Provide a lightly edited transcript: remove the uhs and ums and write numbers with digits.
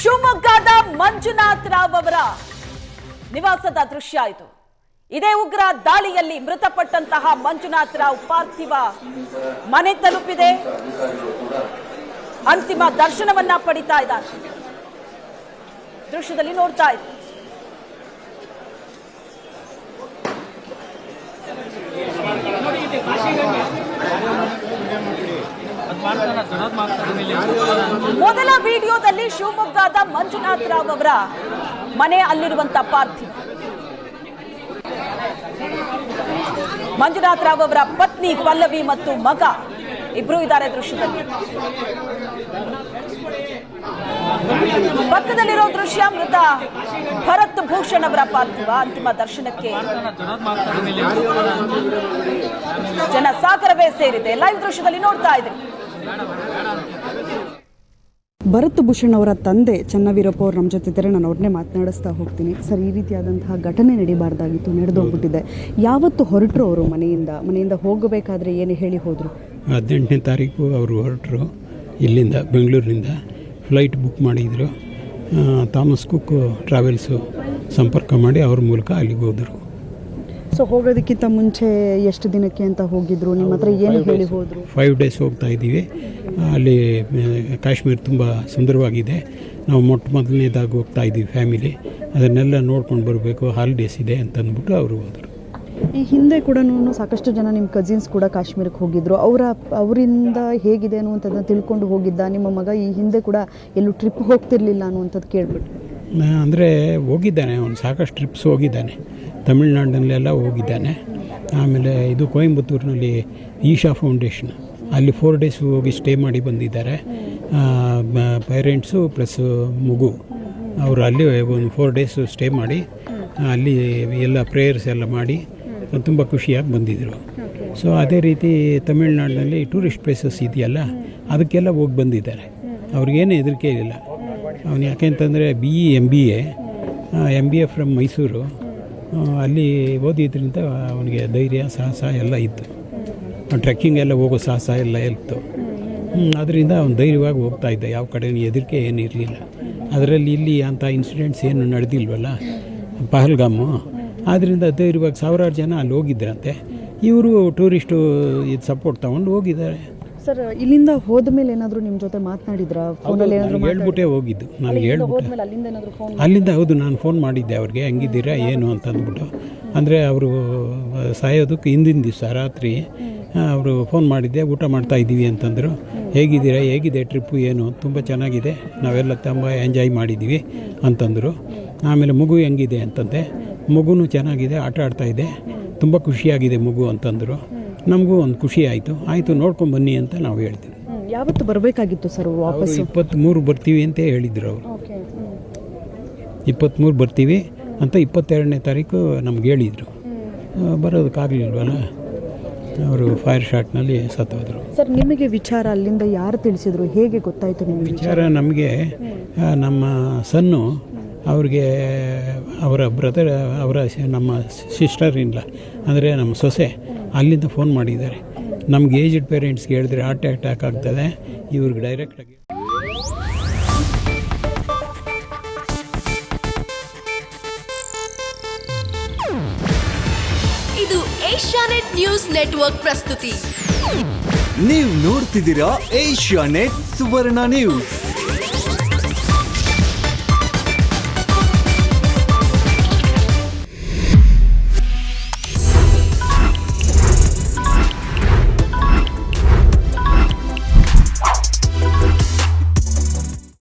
ಶಿವಮೊಗ್ಗದ ಮಂಜುನಾಥ್ ರಾವ್ ಅವರ ನಿವಾಸದ ದೃಶ್ಯ ಇದು. ಇದೇ ಉಗ್ರ ದಾಳಿಯಲ್ಲಿ ಮೃತಪಟ್ಟಂತಹ ಮಂಜುನಾಥ್ ರಾವ್ ಪಾರ್ಥಿವ ಮನೆ ತಲುಪಿದೆ. ಅಂತಿಮ ದರ್ಶನವನ್ನ ಪಡಿತಾ ಇದ್ದಾರೆ. ದೃಶ್ಯದಲ್ಲಿ ನೋಡ್ತಾ ಇದ್ದಾರೆ. ಮೊದಲ ವಿಡಿಯೋದಲ್ಲಿ ಶಿವಮೊಗ್ಗದ ಮಂಜುನಾಥ್ ರಾವ್ ಅವರ ಮನೆ ಅಲ್ಲಿರುವಂತ ಪಾರ್ಥಿವ. ಮಂಜುನಾಥ್ ರಾವ್ ಅವರ ಪತ್ನಿ ಪಲ್ಲವಿ ಮತ್ತು ಮಗ ಇಬ್ರು ಇದ್ದಾರೆ ದೃಶ್ಯದಲ್ಲಿ. ಪಕ್ಕದಲ್ಲಿರೋ ದೃಶ್ಯ ಮೃತ ಭರತ್ ಭೂಷಣ್ ಅವರ ಪಾರ್ಥಿವ. ಅಂತಿಮ ದರ್ಶನಕ್ಕೆ ಜನ ಸಾಗರವೇ ಸೇರಿದೆ. ಲೈವ್ ದೃಶ್ಯದಲ್ಲಿ ನೋಡ್ತಾ ಇದ್ದೀವಿ. ಭರತ್ ಭೂಷಣ್ ಅವರ ತಂದೆ ಚನ್ನವೀರಪ್ಪ ಅವರು ನಮ್ಮ ಜೊತೆ ಇದ್ದಾರೆ. ನಾನು ಅವ್ರನ್ನೇ ಮಾತನಾಡಿಸ್ತಾ ಹೋಗ್ತೀನಿ. ಸರ್, ಈ ರೀತಿಯಾದಂತಹ ಘಟನೆ ನಡೀಬಾರ್ದಾಗಿತ್ತು, ನಡೆದೋಗ್ಬಿಟ್ಟಿದೆ. ಯಾವತ್ತು ಹೊರಟರು ಅವರು ಮನೆಯಿಂದ ಹೋಗಬೇಕಾದ್ರೆ ಏನು ಹೇಳಿ ಹೋದರು? 18ನೇ ತಾರೀಕು ಅವರು ಹೊರಟರು. ಇಲ್ಲಿಂದ ಬೆಂಗಳೂರಿನಿಂದ ಫ್ಲೈಟ್ ಬುಕ್ ಮಾಡಿದರು. ಥಾಮಸ್ ಕುಕ್ ಟ್ರಾವೆಲ್ಸು ಸಂಪರ್ಕ ಮಾಡಿ ಅವ್ರ ಮೂಲಕ ಅಲ್ಲಿಗೆ ಹೋದರು. ಸೊ ಹೋಗೋದಕ್ಕಿಂತ ಮುಂಚೆ ಎಷ್ಟು ದಿನಕ್ಕೆ ಅಂತ ಹೋಗಿದ್ರು? ನಿಮ್ಮ ಹತ್ರ ಏನು ಹೇಳಿ ಹೋದರು? 5 ಡೇಸ್ ಹೋಗ್ತಾ ಇದ್ದೀವಿ. ಅಲ್ಲಿ ಕಾಶ್ಮೀರ ತುಂಬ ಸುಂದರವಾಗಿದೆ. ನಾವು ಮೊದಲನೇದಾಗಿ ಹೋಗ್ತಾ ಇದ್ದೀವಿ ಫ್ಯಾಮಿಲಿ. ಅದನ್ನೆಲ್ಲ ನೋಡ್ಕೊಂಡು ಬರಬೇಕು, ಹಾಲಿಡೇಸ್ ಇದೆ ಅಂತಂದ್ಬಿಟ್ಟು ಅವರು ಹೋದರು. ಈ ಹಿಂದೆ ಕೂಡ ಸಾಕಷ್ಟು ಜನ ನಿಮ್ಮ ಕಸಿನ್ಸ್ ಕೂಡ ಕಾಶ್ಮೀರಕ್ಕೆ ಹೋಗಿದ್ರು. ಅವರಿಂದ ಹೇಗಿದೆ ಅನ್ನುವಂಥದ್ದನ್ನ ತಿಳ್ಕೊಂಡು ಹೋಗಿದ್ದ ನಿಮ್ಮ ಮಗ ಈ ಹಿಂದೆ ಕೂಡ ಎಲ್ಲೂ ಟ್ರಿಪ್ ಹೋಗ್ತಿರ್ಲಿಲ್ಲ ಅನ್ನುವಂಥದ್ದು ಕೇಳ್ಬಿಟ್ಟು? ಅಂದರೆ ಹೋಗಿದ್ದಾನೆ, ಅವನು ಸಾಕಷ್ಟು ಟ್ರಿಪ್ಸ್ ಹೋಗಿದ್ದಾನೆ. ತಮಿಳ್ನಾಡಿನಲ್ಲೆಲ್ಲ ಹೋಗಿದ್ದಾನೆ. ಆಮೇಲೆ ಇದು ಕೊಯಂಬತ್ತೂರಿನಲ್ಲಿ ಈಶಾ ಫೌಂಡೇಶನ್, ಅಲ್ಲಿ 4 ಡೇಸ್ ಹೋಗಿ ಸ್ಟೇ ಮಾಡಿ ಬಂದಿದ್ದಾರೆ. ಪೇರೆಂಟ್ಸು ಪ್ಲಸ್ ಮಗು ಅವರು ಅಲ್ಲಿ ಒಂದು 4 ಡೇಸು ಸ್ಟೇ ಮಾಡಿ ಅಲ್ಲಿ ಎಲ್ಲ ಪ್ರೇಯರ್ಸ್ ಎಲ್ಲ ಮಾಡಿ ತುಂಬ ಖುಷಿಯಾಗಿ ಬಂದಿದ್ದರು. ಸೊ ಅದೇ ರೀತಿ ತಮಿಳ್ನಾಡಿನಲ್ಲಿ ಟೂರಿಸ್ಟ್ ಪ್ಲೇಸಸ್ ಇದೆಯಲ್ಲ, ಅದಕ್ಕೆಲ್ಲ ಹೋಗಿ ಬಂದಿದ್ದಾರೆ. ಅವ್ರಿಗೇನು ಹೆದರಿಕೆ ಇಲ್ಲ. ಅವನು ಯಾಕೆಂತಂದರೆ MBA ಫ್ರಮ್ ಮೈಸೂರು, ಅಲ್ಲಿ ಓದಿದ್ರಿಂದ ಅವನಿಗೆ ಧೈರ್ಯ ಸಾಹಸ ಎಲ್ಲ ಇತ್ತು. ಟ್ರೆಕ್ಕಿಂಗ್ ಎಲ್ಲ ಹೋಗೋ ಸಾಹಸ ಎಲ್ಲ ಇತ್ತು. ಅದರಿಂದ ಅವನು ಧೈರ್ಯವಾಗಿ ಹೋಗ್ತಾ ಇದ್ದ. ಯಾವ ಕಡೆ ಹೆದರಿಕೆ ಏನು ಇರಲಿಲ್ಲ. ಅದರಲ್ಲಿ ಇಲ್ಲಿ ಅಂಥ ಇನ್ಸಿಡೆಂಟ್ಸ್ ಏನು ನಡೆದಿಲ್ವಲ್ಲ ಪಹಲ್ಗಾಮು, ಆದ್ದರಿಂದ ಧೈರ್ಯವಾಗಿ ಸಾವಿರಾರು ಜನ ಅಲ್ಲಿ ಹೋಗಿದ್ದರಂತೆ. ಇವರು ಟೂರಿಸ್ಟು ಇದು ಸಪೋರ್ಟ್ ತೊಗೊಂಡು ಹೋಗಿದ್ದಾರೆ. ಸರ್, ಇಲ್ಲಿಂದ ಹೋದ ಮೇಲೆ ಏನಾದರೂ ನಿಮ್ಮ ಜೊತೆ ಮಾತನಾಡಿದ್ರಾ? ಫೋನಲ್ಲಿ ಏನಾದರೂ ಹೇಳ್ಬಿಟ್ಟೆ ಹೋಗಿದ್ದು. ನನಗೆ ಹೇಳ್ಬಿಟ್ಟು ಅಲ್ಲಿಂದ ಹೌದು, ನಾನು ಫೋನ್ ಮಾಡಿದ್ದೆ ಅವ್ರಿಗೆ, ಹೆಂಗಿದ್ದೀರಾ ಏನು ಅಂತಂದ್ಬಿಟ್ಟು. ಅಂದರೆ ಅವರು ಸಾಯೋದಕ್ಕೆ ಹಿಂದಿನ ದಿವಸ ರಾತ್ರಿ ಅವರು ಫೋನ್ ಮಾಡಿದ್ದೆ, ಊಟ ಮಾಡ್ತಾಯಿದ್ದೀವಿ ಅಂತಂದರು. ಹೇಗಿದೆ ಟ್ರಿಪ್ಪು ಏನು? ತುಂಬ ಚೆನ್ನಾಗಿದೆ, ನಾವೆಲ್ಲ ತುಂಬ ಎಂಜಾಯ್ ಮಾಡಿದ್ದೀವಿ ಅಂತಂದರು. ಆಮೇಲೆ ಮಗು ಹೆಂಗಿದೆ ಅಂತಂದೆ. ಮಗುನೂ ಚೆನ್ನಾಗಿದೆ, ಆಟ ಆಡ್ತಾಯಿದೆ, ತುಂಬ ಖುಷಿಯಾಗಿದೆ ಮಗು ಅಂತಂದರು. ನಮಗೂ ಒಂದು ಖುಷಿ ಆಯಿತು ನೋಡ್ಕೊಂಡು ಬನ್ನಿ ಅಂತ ನಾವು ಹೇಳ್ತೀವಿ. ಯಾವತ್ತು ಬರಬೇಕಾಗಿತ್ತು ಸರ್ ವಾಪಸ್? 23 ಬರ್ತೀವಿ ಅಂತ ಹೇಳಿದರು ಅವರು. 23 ಬರ್ತೀವಿ ಅಂತ 22ನೇ ತಾರೀಕು ನಮ್ಗೆ ಹೇಳಿದರು. ಬರೋದಕ್ಕಾಗಲಿಲ್ವಲ್ಲ, ಅವರು ಫೈರ್ ಶಾಟ್ನಲ್ಲಿ ಸತ್ತೋದ್ರು. ಸರ್, ನಿಮಗೆ ವಿಚಾರ ಅಲ್ಲಿಂದ ಯಾರು ತಿಳಿಸಿದ್ರು? ಹೇಗೆ ಗೊತ್ತಾಯಿತು ನಿಮಗೆ ವಿಚಾರ? ನಮಗೆ ನಮ್ಮ ಸನ್ನು ಅವ್ರಿಗೆ ಅವರ ಬ್ರದರ್, ನಮ್ಮ ಸಿಸ್ಟರ್ ಇಲ್ಲ ಅಂದರೆ ನಮ್ಮ ಸೊಸೆ ಅಲ್ಲಿಂದ ಫೋನ್ ಮಾಡಿದ್ದಾರೆ. ನಮ್ಗೆ ಏಜ್ಡ್ ಪೇರೆಂಟ್ಸ್ಗೆ ಹೇಳಿದ್ರೆ ಹಾರ್ಟ್ ಅಟ್ಯಾಕ್ ಆಗ್ತದೆ, ಇವ್ರಿಗೆ ಡೈರೆಕ್ಟಾಗಿ. ಇದು ಏಷ್ಯಾನೆಟ್ ನ್ಯೂಸ್ ನೆಟ್ವರ್ಕ್ ಪ್ರಸ್ತುತಿ. ನೀವು ನೋಡ್ತಿದ್ದೀರಾ ಏಷ್ಯಾನೆಟ್ ಸುವರ್ಣ ನ್ಯೂಸ್.